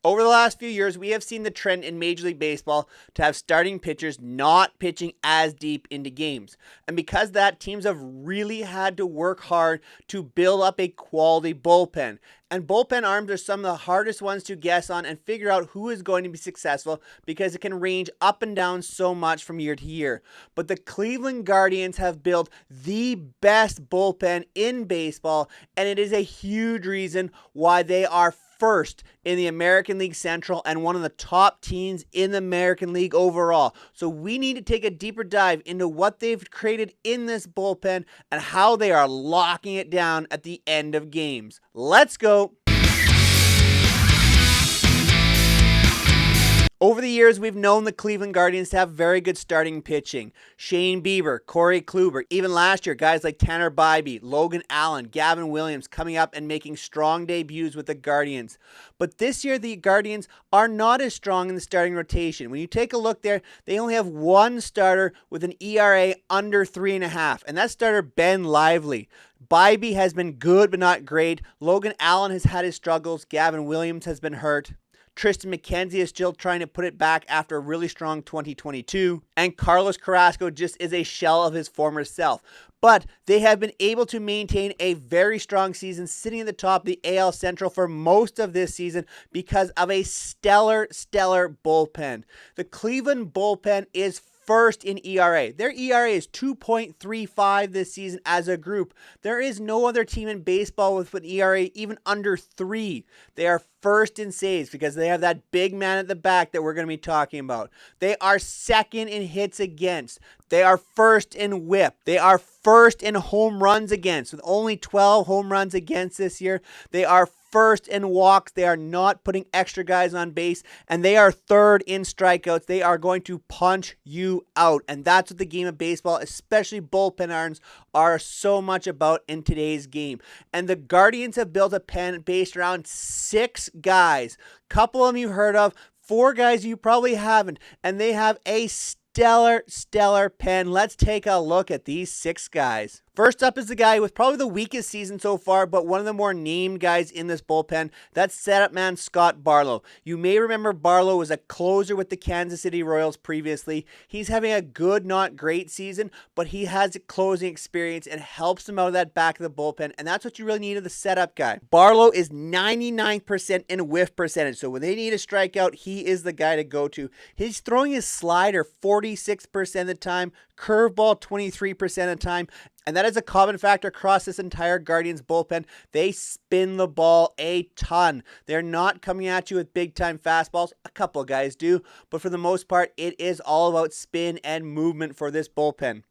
Over the last few years, we have seen the trend in Major League Baseball to have starting pitchers not pitching as deep into games. And because of that, teams have really had to work hard to build up a quality bullpen. And bullpen arms are some of the hardest ones to guess on and figure out who is going to be successful because it can range up and down so much from year to year. But the Cleveland Guardians have built the best bullpen in baseball, and it is a huge reason why they are first in the American League Central and one of the top teams in the American League overall. So we need to take a deeper dive into what they've created in this bullpen and how they are locking it down at the end of games. Let's go. Over the years, we've known the Cleveland Guardians to have very good starting pitching. Shane Bieber, Corey Kluber, even last year, guys like Tanner Bybee, Logan Allen, Gavin Williams coming up and making strong debuts with the Guardians. But this year, the Guardians are not as strong in the starting rotation. When you take a look there, they only have one starter with an ERA under 3.5, and that's starter Ben Lively. Bybee has been good but not great. Logan Allen has had his struggles. Gavin Williams has been hurt. Tristan McKenzie is still trying to put it back after a really strong 2022. And Carlos Carrasco just is a shell of his former self. But they have been able to maintain a very strong season, sitting at the top of the AL Central for most of this season because of a stellar bullpen. The Cleveland bullpen is first in ERA. Their ERA is 2.35 this season as a group. There is no other team in baseball with an ERA even under 3. They are first in saves because they have that big man at the back that we're going to be talking about. They are second in hits against. They are first in whip. They are first in home runs against with only 12 home runs against this year. They are first in walks. They are not putting extra guys on base, and they are third in strikeouts. They are going to punch you out, and that's what the game of baseball, especially bullpen arms, are so much about in today's game. And the Guardians have built a pen based around 6 guys. Couple of them you heard of, 4 guys you probably haven't, and they have a stellar pen. Let's take a look at these 6 guys. First up is the guy with probably the weakest season so far, but one of the more named guys in this bullpen. That's setup man Scott Barlow. You may remember Barlow was a closer with the Kansas City Royals previously. He's having a good, not great season, but he has closing experience and helps him out of that back of the bullpen, and that's what you really need of the setup guy. Barlow is 99% in whiff percentage, so when they need a strikeout, he is the guy to go to. He's throwing his slider 46% of the time, curveball 23% of the time, and that is a common factor across this entire Guardians bullpen. They spin the ball a ton. They're not coming at you with big-time fastballs. A couple of guys do, but for the most part, it is all about spin and movement for this bullpen.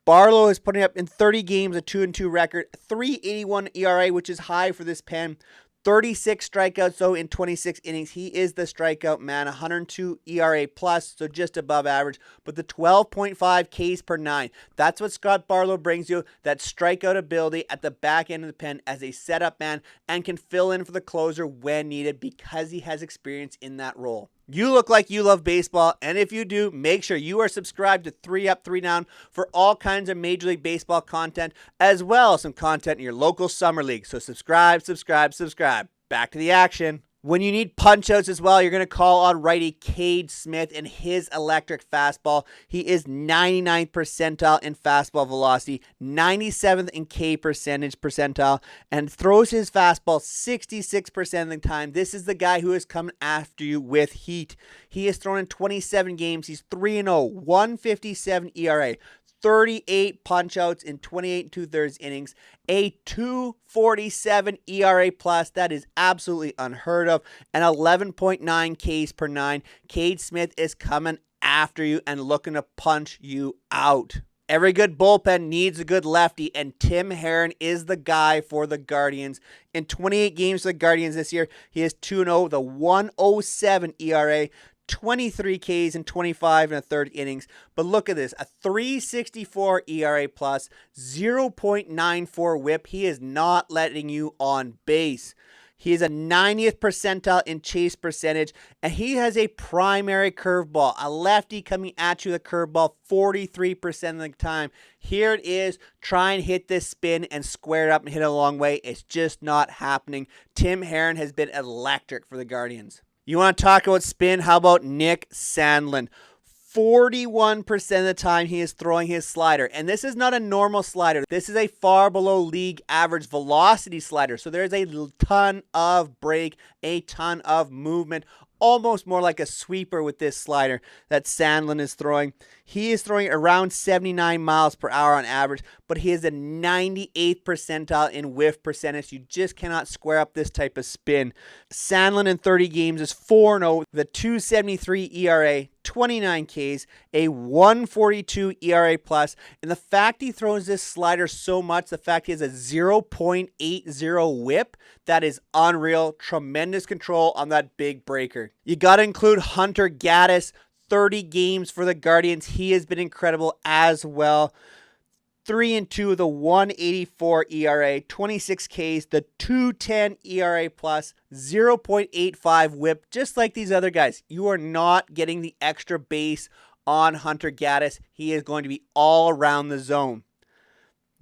Barlow is putting up in 30 games a 2-2 record, 3.81 ERA, which is high for this pen. 36 strikeouts, though, in 26 innings. He is the strikeout man. 102 ERA plus, so just above average. But the 12.5 Ks per 9. That's what Scott Barlow brings you, that strikeout ability at the back end of the pen as a setup man and can fill in for the closer when needed because he has experience in that role. You look like you love baseball, and if you do, make sure you are subscribed to 3 Up, 3 Down for all kinds of Major League Baseball content, as well as some content in your local summer league. So subscribe. Back to the action. When you need punch-outs as well, you're going to call on righty Kade Smith and his electric fastball. He is 99th percentile in fastball velocity, 97th in K percentile, and throws his fastball 66% of the time. This is the guy who is coming after you with heat. He has thrown in 27 games. He's 3-0, 157 ERA. 38 punch-outs in 28 2/3 innings, a 2.47 ERA plus. That is absolutely unheard of, and 11.9 Ks per 9. Kade Smith is coming after you and looking to punch you out. Every good bullpen needs a good lefty, and Tim Herrin is the guy for the Guardians. In 28 games for the Guardians this year, he is 2-0 with a 1.07 ERA. 23 Ks in 25 1/3 innings. But look at this, a 3.64 ERA plus, 0.94 whip. He is not letting you on base. He is a 90th percentile in chase percentage, and he has a primary curveball. A lefty coming at you with a curveball 43% of the time. Here it is. Try and hit this spin and square it up and hit it a long way. It's just not happening. Tim Herrin has been electric for the Guardians. You want to talk about spin? How about Nick Sandlin? 41% of the time he is throwing his slider. And this is not a normal slider. This is a far below league average velocity slider. So there's a ton of break, a ton of movement, almost more like a sweeper with this slider that Sandlin is throwing. He is throwing around 79 miles per hour on average, but he is a 98th percentile in whiff percentage. You just cannot square up this type of spin. Sandlin in 30 games is 4-0, the 2.73 ERA, 29 Ks, a 1.42 ERA plus, and the fact he throws this slider so much, the fact he has a 0.80 whip, that is unreal. Tremendous control on that big breaker. You got to include Hunter Gaddis, 30 games for the Guardians. He has been incredible as well. 3-2 with a 1.84 ERA, 26 Ks, the 2.10 ERA plus, 0.85 whip, just like these other guys. You are not getting the extra base on Hunter Gaddis. He is going to be all around the zone.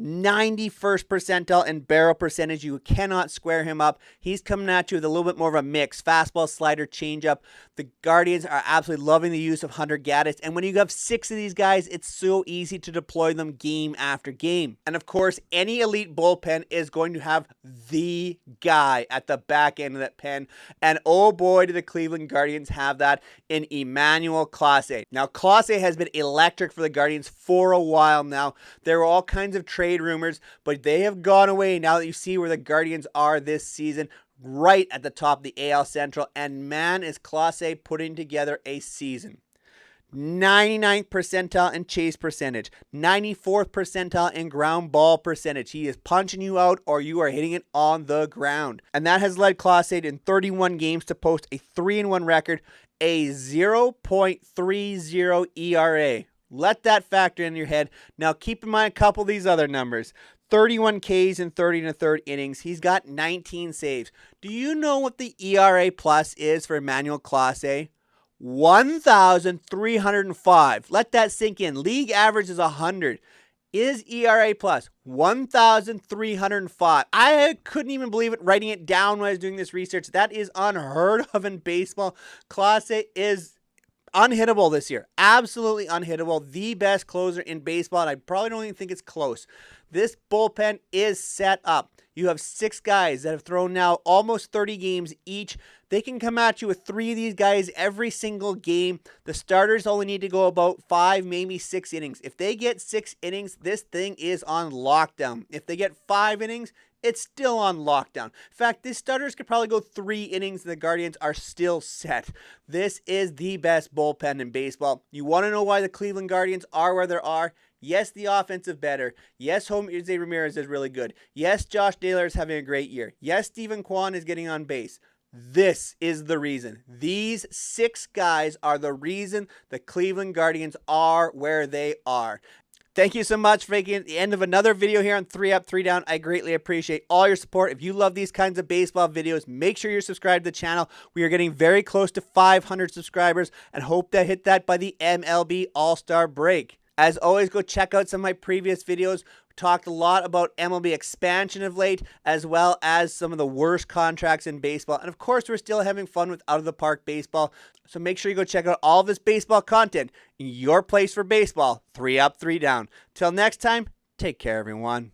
91st percentile in barrel percentage. You cannot square him up. He's coming at you with a little bit more of a mix. Fastball, slider, changeup. The Guardians are absolutely loving the use of Hunter Gaddis. And when you have 6 of these guys, it's so easy to deploy them game after game. And of course, any elite bullpen is going to have the guy at the back end of that pen. And oh boy, do the Cleveland Guardians have that in Emmanuel Clase. Now, Clase has been electric for the Guardians for a while now. There were all kinds of trade rumors, but they have gone away now that you see where the Guardians are this season, right at the top of the AL Central. And man, is Clase putting together a season. 99th percentile in chase percentage, 94th percentile in ground ball percentage. He is punching you out or you are hitting it on the ground. And that has led Clase in 31 games to post a 3-1 record, a 0.30 ERA. Let that factor in your head. Now keep in mind a couple of these other numbers. 31 Ks in 30 1/3 innings. He's got 19 saves. Do you know what the ERA plus is for Emmanuel Clase? 1,305. Let that sink in. League average is 100. Is ERA plus 1,305. I couldn't even believe it writing it down when I was doing this research. That is unheard of in baseball. Clase is unhittable this year. Absolutely unhittable. The best closer in baseball, and I probably don't even think it's close. This bullpen is set up. You have 6 guys that have thrown now almost 30 games each. They can come at you with 3 of these guys every single game. The starters only need to go about 5, maybe 6 innings. If they get 6 innings, this thing is on lockdown. If they get 5 innings, it's still on lockdown. In fact, these starters could probably go 3 innings and the Guardians are still set. This is the best bullpen in baseball. You want to know why the Cleveland Guardians are where they are? Yes, the offensive better. Yes, Jose Ramirez is really good. Yes, Josh Naylor is having a great year. Yes, Steven Kwan is getting on base. This is the reason. These 6 guys are the reason the Cleveland Guardians are where they are. Thank you so much for making it the end of another video here on 3 Up, 3 Down. I greatly appreciate all your support. If you love these kinds of baseball videos, make sure you're subscribed to the channel. We are getting very close to 500 subscribers and hope to hit that by the MLB All-Star break. As always, go check out some of my previous videos. We talked a lot about MLB expansion of late, as well as some of the worst contracts in baseball. And of course, we're still having fun with out-of-the-park baseball. So make sure you go check out all this baseball content in your place for baseball. 3 Up, 3 Down. Till next time, take care, everyone.